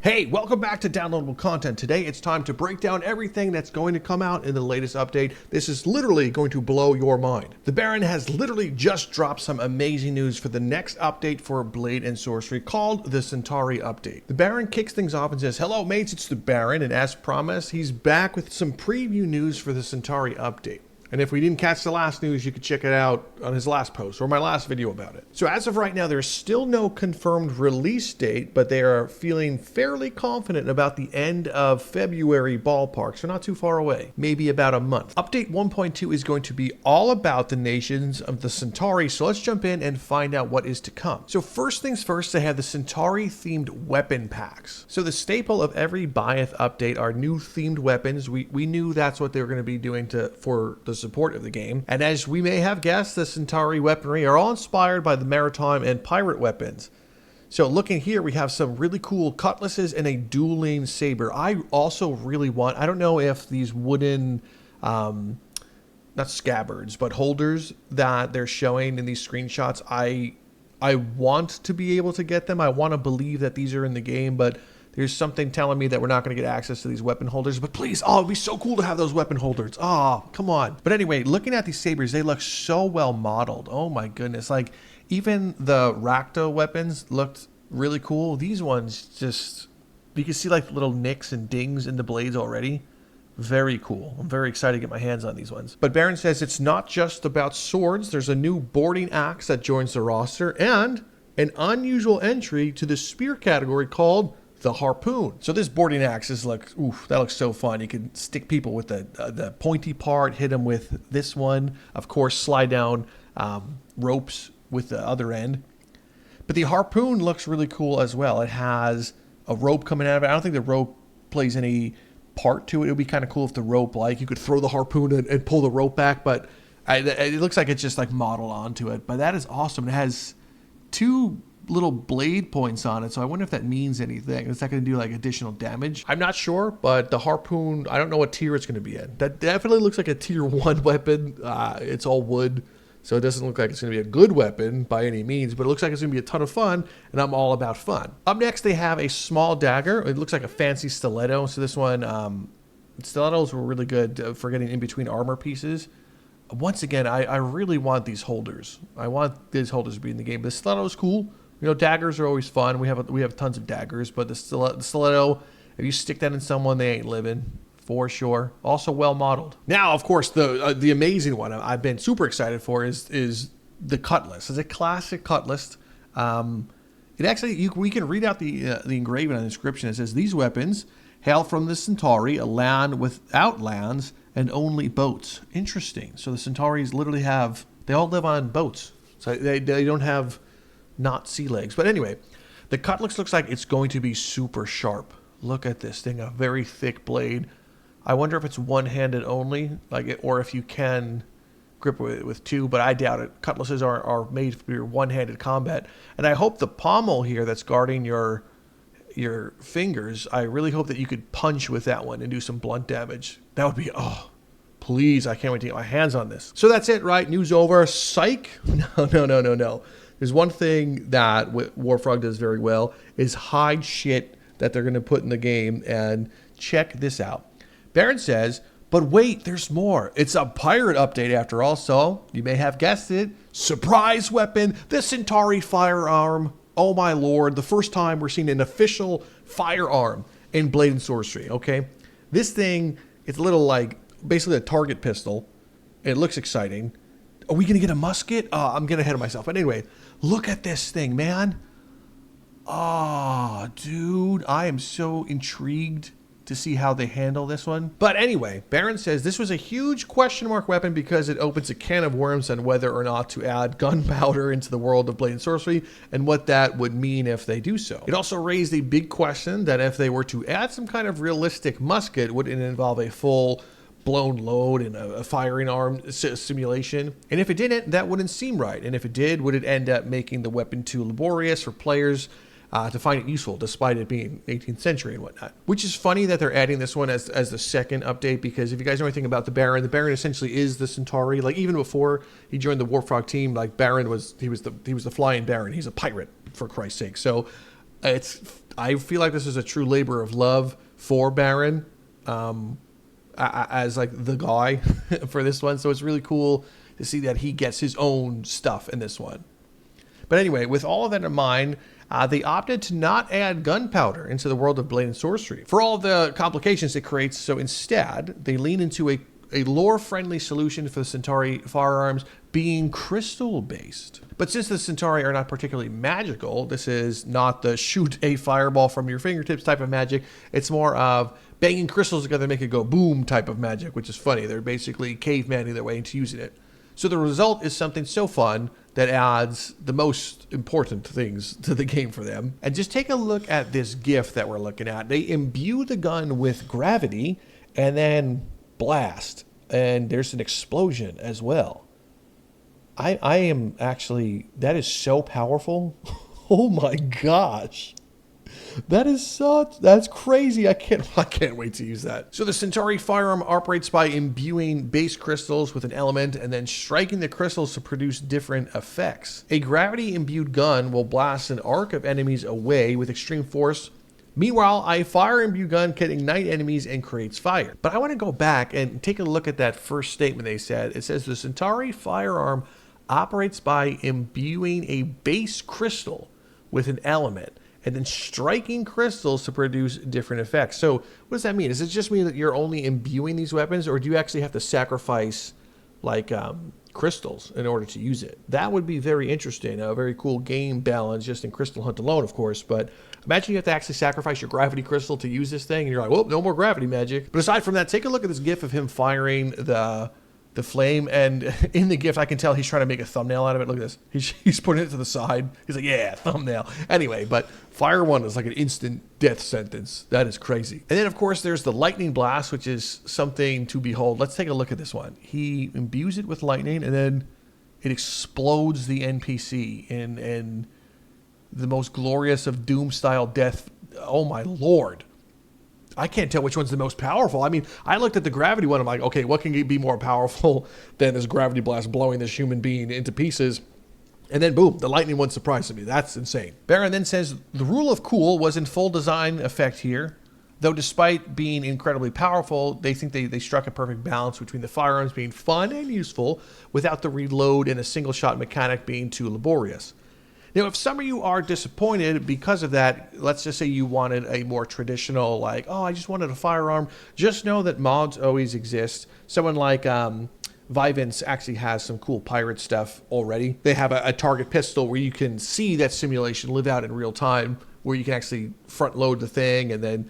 Hey, welcome back to Downloadable Content. Today it's time to break down everything that's going to come out in the latest update. This is literally going to blow your mind. The Baron has literally just dropped some amazing news for the next update for Blade and Sorcery called the Centauri update. The Baron kicks things off and says, "Hello mates, it's the Baron," and as promised, he's back with some preview news for the Centauri update. And if we didn't catch the last news, you could check it out on his last post or my last video about it. So as of right now, there's still no confirmed release date, but they are feeling fairly confident about the end of February ballpark, so not too far away, maybe about a month. Update 1.2 is going to be all about the nations of the Centauri, so let's jump in and find out what is to come. So first things first, they have the Centauri themed weapon packs. So the staple of every Buoyancy update are new themed weapons. We knew that's what they were going to be doing for the support of the game, and as we may have guessed, the Centauri weaponry are all inspired by the Maritime and pirate weapons. So looking here, we have some really cool cutlasses and a dueling saber. I also really want, I don't know if these wooden not scabbards but holders that they're showing in these screenshots, I want to be able to get them. I want to believe that these are in the game, but there's something telling me that we're not going to get access to these weapon holders. But please, oh, it'd be so cool to have those weapon holders. Oh, come on. But anyway, looking at these sabers, they look so well modeled. Oh my goodness. Like, even the Racto weapons looked really cool. These ones just, you can see like little nicks and dings in the blades already. Very cool. I'm very excited to get my hands on these ones. But Baron says it's not just about swords. There's a new boarding axe that joins the roster and an unusual entry to the spear category called the harpoon. So this boarding axe is like, oof, that looks so fun. You can stick people with the pointy part, hit them with this one. Of course, slide down ropes with the other end. But the harpoon looks really cool as well. It has a rope coming out of it. I don't think the rope plays any part to it. It would be kind of cool if the rope, like, you could throw the harpoon and pull the rope back, but it looks like it's just like modeled onto it. But that is awesome. It has two little blade points on it, so I wonder if that means anything. Is that going to do like additional damage? I'm not sure, but the harpoon, I don't know what tier it's going to be in. That definitely looks like a tier 1 weapon. It's all wood, so it doesn't look like it's going to be a good weapon by any means, but it looks like it's going to be a ton of fun, and I'm all about fun. Up next, they have a small dagger. It looks like a fancy stiletto. So this one, stilettos were really good for getting in between armor pieces. Once again, I really want these holders. I want these holders to be in the game. The stiletto is cool. You know, daggers are always fun. We have tons of daggers, but the stiletto, if you stick that in someone, they ain't living, for sure. Also well modeled. Now, of course, the amazing one I've been super excited for is the cutlass. It's a classic cutlass. It actually, we can read out the engraving on the inscription. It says, "These weapons hail from the Centauri, a land without lands and only boats." Interesting. So the Centauris literally they all live on boats. So they don't have not sea legs. But anyway, the cutlass looks like it's going to be super sharp. Look at this thing, a very thick blade. I wonder if it's one-handed only, or if you can grip it with two, but I doubt it. Cutlasses are made for one-handed combat. And I hope the pommel here that's guarding your fingers, I really hope that you could punch with that one and do some blunt damage. That would be, oh, please, I can't wait to get my hands on this. So that's it, right? News over. Psych? No. There's one thing that Warfrog does very well is hide shit that they're going to put in the game, and check this out. Baron says, but wait, there's more. It's a pirate update after all, so you may have guessed it. Surprise weapon, the Centauri firearm. Oh my lord, the first time we're seeing an official firearm in Blade and Sorcery, okay? This thing, it's a little like basically a target pistol. It looks exciting. Are we going to get a musket? I'm getting ahead of myself. But anyway, look at this thing, man. Oh, dude, I am so intrigued to see how they handle this one. But anyway, Baron says this was a huge question mark weapon because it opens a can of worms on whether or not to add gunpowder into the world of Blade and Sorcery and what that would mean if they do so. It also raised a big question that if they were to add some kind of realistic musket, would it involve a full blown load and a firing arm simulation? And if it didn't, that wouldn't seem right. And if it did, would it end up making the weapon too laborious for players to find it useful, despite it being 18th century and whatnot? Which is funny that they're adding this one as the second update, because if you guys know anything about the Baron essentially is the Centauri. Like, even before he joined the Warfrog team, like, Baron was the flying Baron. He's a pirate, for Christ's sake. So I feel like this is a true labor of love for Baron, as like the guy for this one. So it's really cool to see that he gets his own stuff in this one. But anyway, with all of that in mind, they opted to not add gunpowder into the world of Blade and Sorcery for all of the complications it creates. So instead, they lean into a lore-friendly solution for the Centauri firearms being crystal-based. But since the Centauri are not particularly magical, this is not the shoot a fireball from your fingertips type of magic. It's more of banging crystals together to make it go boom type of magic, which is funny. They're basically caveman their way into using it. So the result is something so fun that adds the most important things to the game for them. And just take a look at this GIF that we're looking at. They imbue the gun with gravity and then blast, and there's an explosion as well. I am actually, that is so powerful. Oh my gosh. That's crazy. I can't wait to use that. So the Centauri firearm operates by imbuing base crystals with an element and then striking the crystals to produce different effects. A gravity imbued gun will blast an arc of enemies away with extreme force. Meanwhile, a fire imbued gun can ignite enemies and creates fire. But I want to go back and take a look at that first statement they said. It says the Centauri firearm operates by imbuing a base crystal with an element and then striking crystals to produce different effects. So what does that mean? Does it just mean that you're only imbuing these weapons, or do you actually have to sacrifice like crystals in order to use it? That would be very interesting. A very cool game balance just in Crystal Hunt alone, of course. But imagine you have to actually sacrifice your gravity crystal to use this thing, and you're like, well, no more gravity magic. But aside from that, take a look at this GIF of him firing the flame, and in the GIF I can tell he's trying to make a thumbnail out of it. Look at this. He's putting it to the side. He's like, yeah, thumbnail. Anyway, but fire one is like an instant death sentence. That is crazy. And then of course there's the lightning blast, which is something to behold. Let's take a look at this one. He imbues it with lightning, and then it explodes the NPC in the most glorious of Doom style death. Oh my lord. I can't tell which one's the most powerful. I mean, I looked at the gravity one. I'm like, okay, what can be more powerful than this gravity blast blowing this human being into pieces? And then boom, the lightning one surprised me. That's insane. Baron then says the rule of cool was in full design effect here. Though despite being incredibly powerful, they think they struck a perfect balance between the firearms being fun and useful without the reload and a single shot mechanic being too laborious. Now, if some of you are disappointed because of that, let's just say you wanted a more traditional, like, oh, I just wanted a firearm, just know that mods always exist. Someone like Vivance actually has some cool pirate stuff already. They have a target pistol where you can see that simulation live out in real time, where you can actually front load the thing and then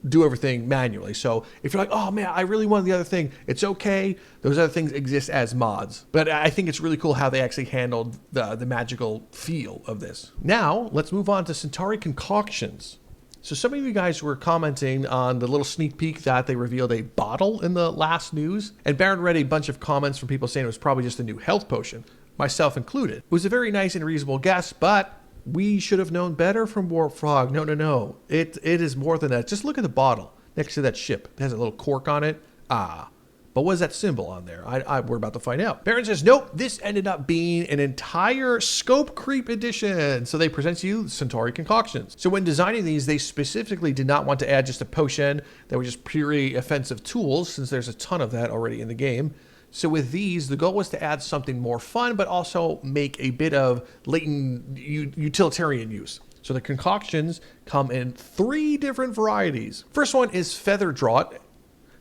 do everything manually. So if you're like, oh man, I really want the other thing, it's okay. Those other things exist as mods. But I think it's really cool how they actually handled the magical feel of this. Now, let's move on to Centauri concoctions. So some of you guys were commenting on the little sneak peek that they revealed a bottle in the last news. And Baron read a bunch of comments from people saying it was probably just a new health potion, myself included. It was a very nice and reasonable guess, but we should have known better from Warp Frog. No. It is more than that. Just look at the bottle next to that ship. It has a little cork on it. But what is that symbol on there? We're about to find out. Baron says, nope, this ended up being an entire scope creep edition. So they present to you Centauri concoctions. So when designing these, they specifically did not want to add just a potion that were just purely offensive tools, since there's a ton of that already in the game. So with these, the goal was to add something more fun, but also make a bit of latent utilitarian use. So the concoctions come in 3 different varieties. First one is Feather Draught.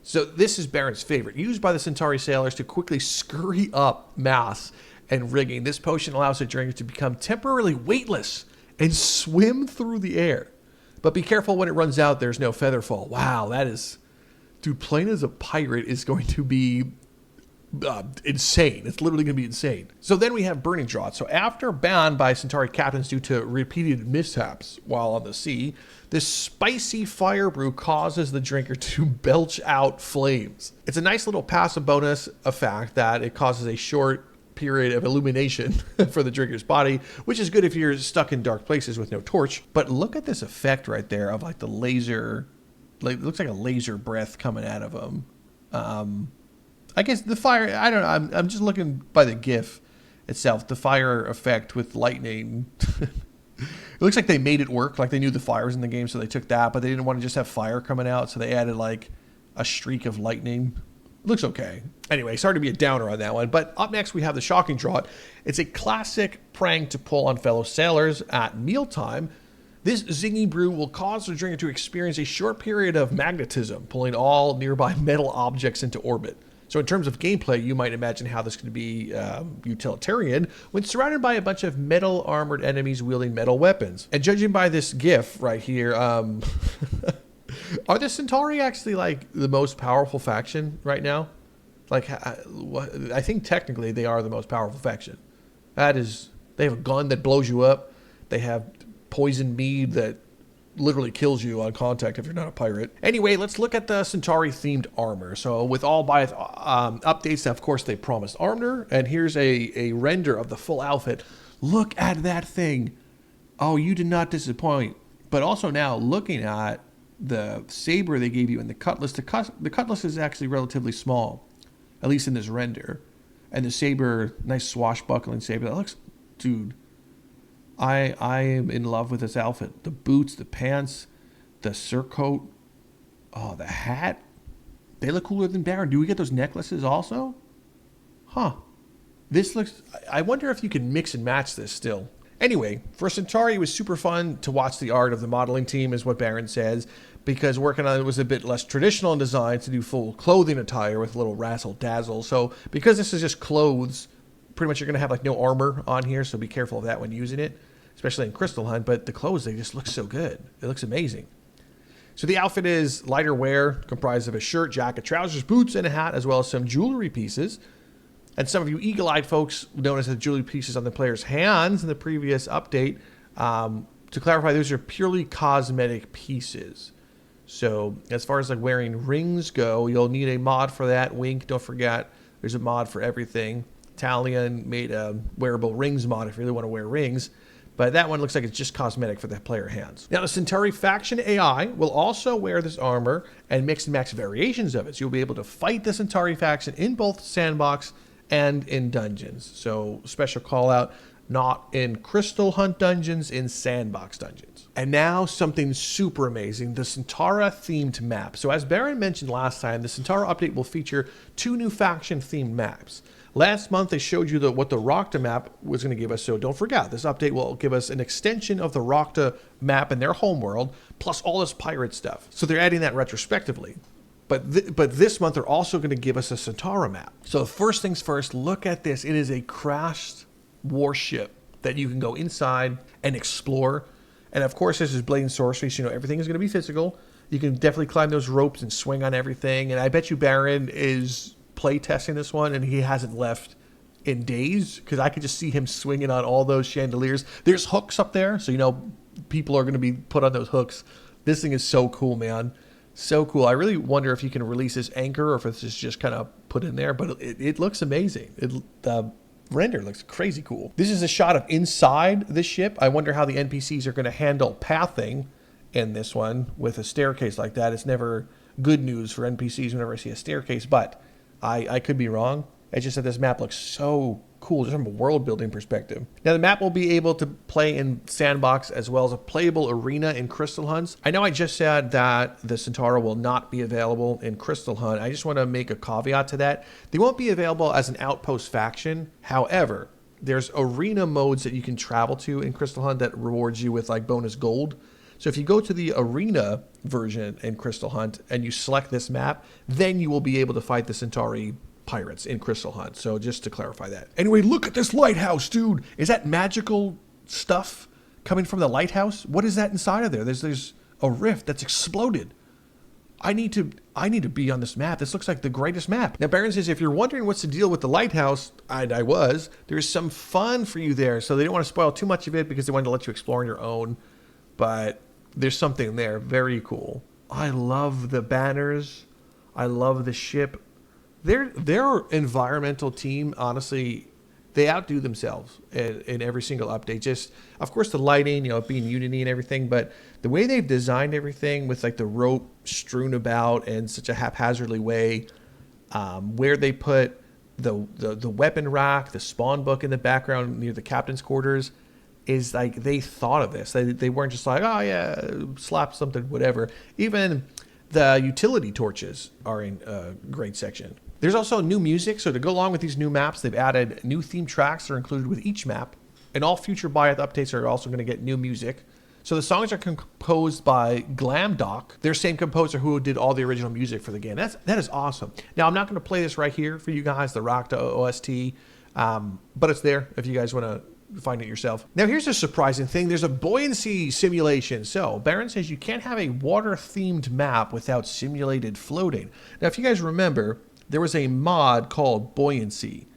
So this is Baron's favorite, used by the Centauri sailors to quickly scurry up mass and rigging. This potion allows the drinker to become temporarily weightless and swim through the air. But be careful when it runs out, there's no feather fall. Wow, that is... Dude, playing as a pirate is going to be... insane. It's literally going to be insane. So then we have Burning Draught. So after banned by Centauri captains due to repeated mishaps while on the sea, this spicy fire brew causes the drinker to belch out flames. It's a nice little passive bonus effect that it causes a short period of illumination for the drinker's body, which is good if you're stuck in dark places with no torch. But look at this effect right there of like the laser, like it looks like a laser breath coming out of them. I guess the fire, I don't know, I'm just looking by the GIF itself, the fire effect with lightning. It looks like they made it work. Like they knew the fire was in the game, so they took that, but they didn't want to just have fire coming out, so they added like a streak of lightning. It looks okay. Anyway, sorry to be a downer on that one, but up next we have the Shocking Draught. It's a classic prank to pull on fellow sailors at mealtime. This zingy brew will cause the drinker to experience a short period of magnetism, pulling all nearby metal objects into orbit. So in terms of gameplay, you might imagine how this could be utilitarian when surrounded by a bunch of metal armored enemies wielding metal weapons. And judging by this GIF right here, are the Centauri actually like the most powerful faction right now? Like, I think technically they are the most powerful faction. That is, they have a gun that blows you up. They have poison mead that literally kills you on contact if you're not a pirate. Anyway, let's look at the Centauri themed armor. So with all Buoyancy updates, of course, they promised armor, and here's a render of the full outfit. Look at that thing. Oh, you did not disappoint. But also now looking at the saber they gave you in the cutlass, the cutlass is actually relatively small, at least in this render. And the saber, nice swashbuckling saber. That looks, dude, I am in love with this outfit. The boots, the pants, the surcoat, oh, the hat. They look cooler than Baron. Do we get those necklaces also? Huh. This looks, I wonder if you can mix and match this still. Anyway, for Centauri, it was super fun to watch the art of the modeling team, is what Baron says, because working on it was a bit less traditional in design to do full clothing attire with a little razzle-dazzle. So because this is just clothes, pretty much you're going to have like no armor on here, so be careful of that when using it, especially in Crystal Hunt. But the clothes, they just look so good. It looks amazing. So the outfit is lighter wear, comprised of a shirt, jacket, trousers, boots, and a hat, as well as some jewelry pieces. And some of you eagle-eyed folks noticed the jewelry pieces on the player's hands in the previous update. To clarify, those are purely cosmetic pieces. So as far as like wearing rings go, you'll need a mod for that. Wink, don't forget, there's a mod for everything. Talion made a wearable rings mod if you really want to wear rings. But that one looks like it's just cosmetic for the player hands. Now, the Centauri faction AI will also wear this armor and mix and match variations of it. So you'll be able to fight the Centauri faction in both sandbox and in dungeons. So special call out, not in Crystal Hunt dungeons, in sandbox dungeons. And now something super amazing, the Centaura themed map. So as Baron mentioned last time, the Centaura update will feature 2 new faction themed maps. Last month, they showed you what the Rokta map was going to give us, so don't forget, this update will give us an extension of the Rokta map in their homeworld, plus all this pirate stuff. So they're adding that retrospectively. But this month, they're also going to give us a Centaura map. So first things first, look at this. It is a crashed warship that you can go inside and explore. And of course, this is Blade and Sorcery, so you know everything is going to be physical. You can definitely climb those ropes and swing on everything. And I bet you Baron is play testing this one, and he hasn't left in days, because I could just see him swinging on all those chandeliers. There's hooks up there, so you know people are going to be put on those hooks. This thing is so cool, man. So cool. I really wonder if you can release this anchor or if it's just kind of put in there, but it looks amazing. The render looks crazy cool. This is a shot of inside the ship. I wonder how the NPCs are going to handle pathing in this one with a staircase like that. It's never good news for NPCs whenever I see a staircase, but I could be wrong. It's just that this map looks so cool just from a world building perspective. Now the map will be able to play in sandbox as well as a playable arena in Crystal Hunts. I know I just said that the Centauri will not be available in Crystal Hunt. I just want to make a caveat to that. They won't be available as an outpost faction. However, there's arena modes that you can travel to in Crystal Hunt that rewards you with like bonus gold. So if you go to the arena version in Crystal Hunt and you select this map, then you will be able to fight the Centauri pirates in Crystal Hunt. So just to clarify that. Anyway, look at this lighthouse, dude. Is that magical stuff coming from the lighthouse? What is that inside of there? There's a rift that's exploded. I need to be on this map. This looks like the greatest map. Now, Baron says, if you're wondering what's the deal with the lighthouse, I was, there's some fun for you there. So they don't want to spoil too much of it because they wanted to let you explore on your own. But there's something there. Very cool. I love the banners. I love the ship. Their environmental team, honestly, they outdo themselves in every single update. Just, of course, the lighting, you know, being Unity and everything, but the way they've designed everything with like the rope strewn about in such a haphazardly way, where they put the weapon rack, the spawn book in the background near the captain's quarters, is like they thought of this. They weren't just like, oh yeah, slap something, whatever. Even the utility torches are in a great section. There's also new music. So to go along with these new maps, they've added new theme tracks that are included with each map. And all future Buoyancy updates are also going to get new music. So the songs are composed by Glamdoc, their same composer who did all the original music for the game. That is awesome. Now, I'm not going to play this right here for you guys, the Rockta OST, but it's there if you guys want to find it yourself. Now, here's a surprising thing. There's a buoyancy simulation. So Baron says you can't have a water-themed map without simulated floating. Now, if you guys remember, there was a mod called Buoyancy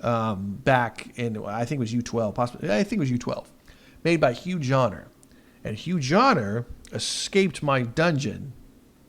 back in, I think it was U12, possibly, I think it was U12, made by Hugh Johnner. And Hugh Johnner escaped my dungeon.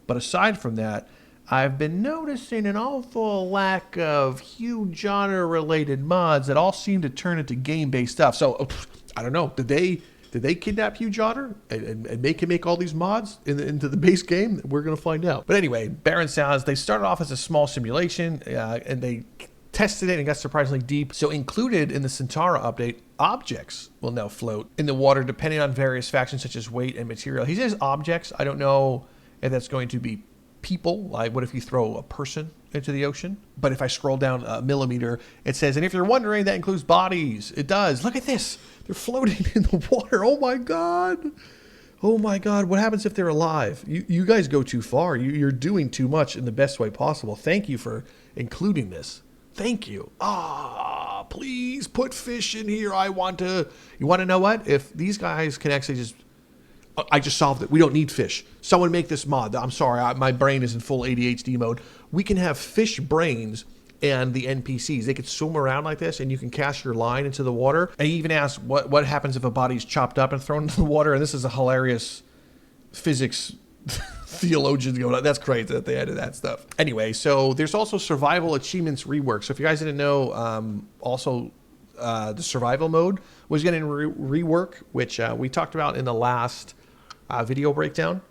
But aside from that, I've been noticing an awful lack of Hugh Johnner related mods that all seem to turn into game-based stuff. So, I don't know, did they kidnap Hugh Johnner and make him make all these mods into the base game? We're going to find out. But anyway, Baron Sounds, they started off as a small simulation, and they tested it and got surprisingly deep. So included in the Centauri update, objects will now float in the water depending on various factions such as weight and material. He says objects. I don't know if that's going to be people. Like what if you throw a person into the ocean? But if I scroll down a millimeter, it says, and if you're wondering, that includes bodies. It does. Look at this. They're floating in the water. Oh my God. Oh my God. What happens if they're alive? You guys go too far. You're doing too much in the best way possible. Thank you for including this. Thank you. Please put fish in here. You want to know what? If these guys can actually I just solved it. We don't need fish. Someone make this mod. I'm sorry. My brain is in full ADHD mode. We can have fish brains and the NPCs. They could swim around like this and you can cast your line into the water. And he even asks what happens if a body's chopped up and thrown into the water. And this is a hilarious physics theologians going on. That's crazy that they added that stuff. Anyway, so there's also survival achievements rework. So if you guys didn't know, also the survival mode was getting rework, which we talked about in the last video breakdown.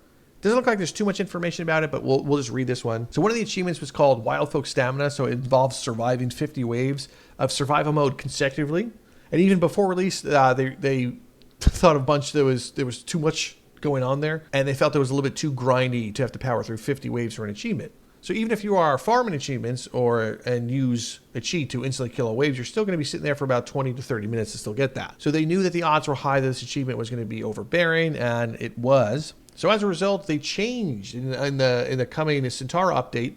Doesn't look like there's too much information about it, but we'll just read this one. So one of the achievements was called Wild Folk Stamina. So it involves surviving 50 waves of survival mode consecutively. And even before release, they thought a bunch there was too much going on there, and they felt it was a little bit too grindy to have to power through 50 waves for an achievement. So even if you are farming achievements and use a cheat to instantly kill a wave, you're still going to be sitting there for about 20 to 30 minutes to still get that. So they knew that the odds were high that this achievement was going to be overbearing, and it was. So as a result, they changed in the coming Centauri update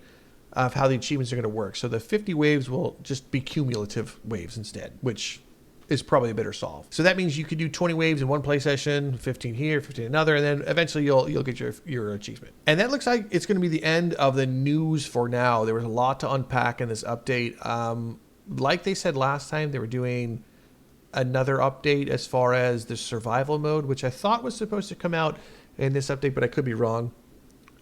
of how the achievements are going to work. So the 50 waves will just be cumulative waves instead, which is probably a better solve. So that means you could do 20 waves in one play session, 15 here, 15 another, and then eventually you'll get your achievement. And that looks like it's going to be the end of the news for now. There was a lot to unpack in this update. Like they said last time, they were doing another update as far as the survival mode, which I thought was supposed to come out in this update, but I could be wrong.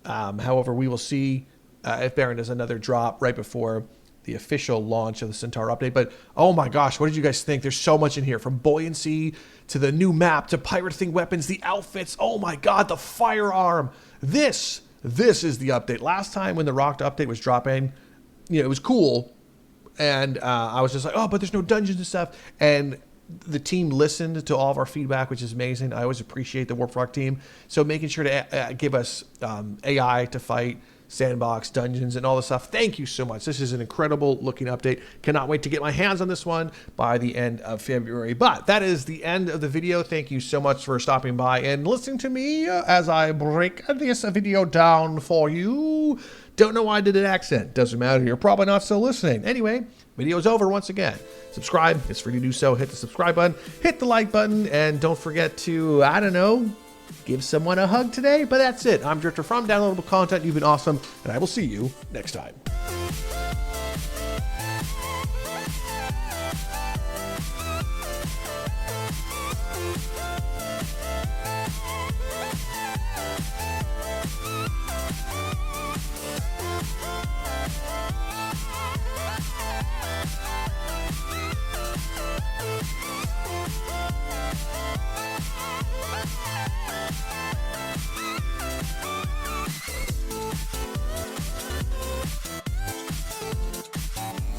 However, we will see if Baron does another drop right before the official launch of the Centauri update. But oh my gosh, what did you guys think? There's so much in here, from buoyancy to the new map to pirate-themed weapons, the outfits. Oh my God, the firearm. This is the update. Last time when the Rockta update was dropping, it was cool, and I was just like, oh, but there's no dungeons and stuff. And the team listened to all of our feedback, which is amazing. I always appreciate the Warp Rock team. So making sure to give us AI to fight, sandbox, dungeons, and all this stuff. Thank you so much. This is an incredible looking update. Cannot wait to get my hands on this one by the end of February. But that is the end of the video. Thank you so much for stopping by and listening to me as I break this video down for you. Don't know why I did an accent. Doesn't matter. You're probably not still listening. Anyway, video's over once again. Subscribe. It's free to do so. Hit the subscribe button. Hit the like button. And don't forget to, I don't know, give someone a hug today. But that's it. I'm Drifter from Downloadable Content. You've been awesome. And I will see you next time.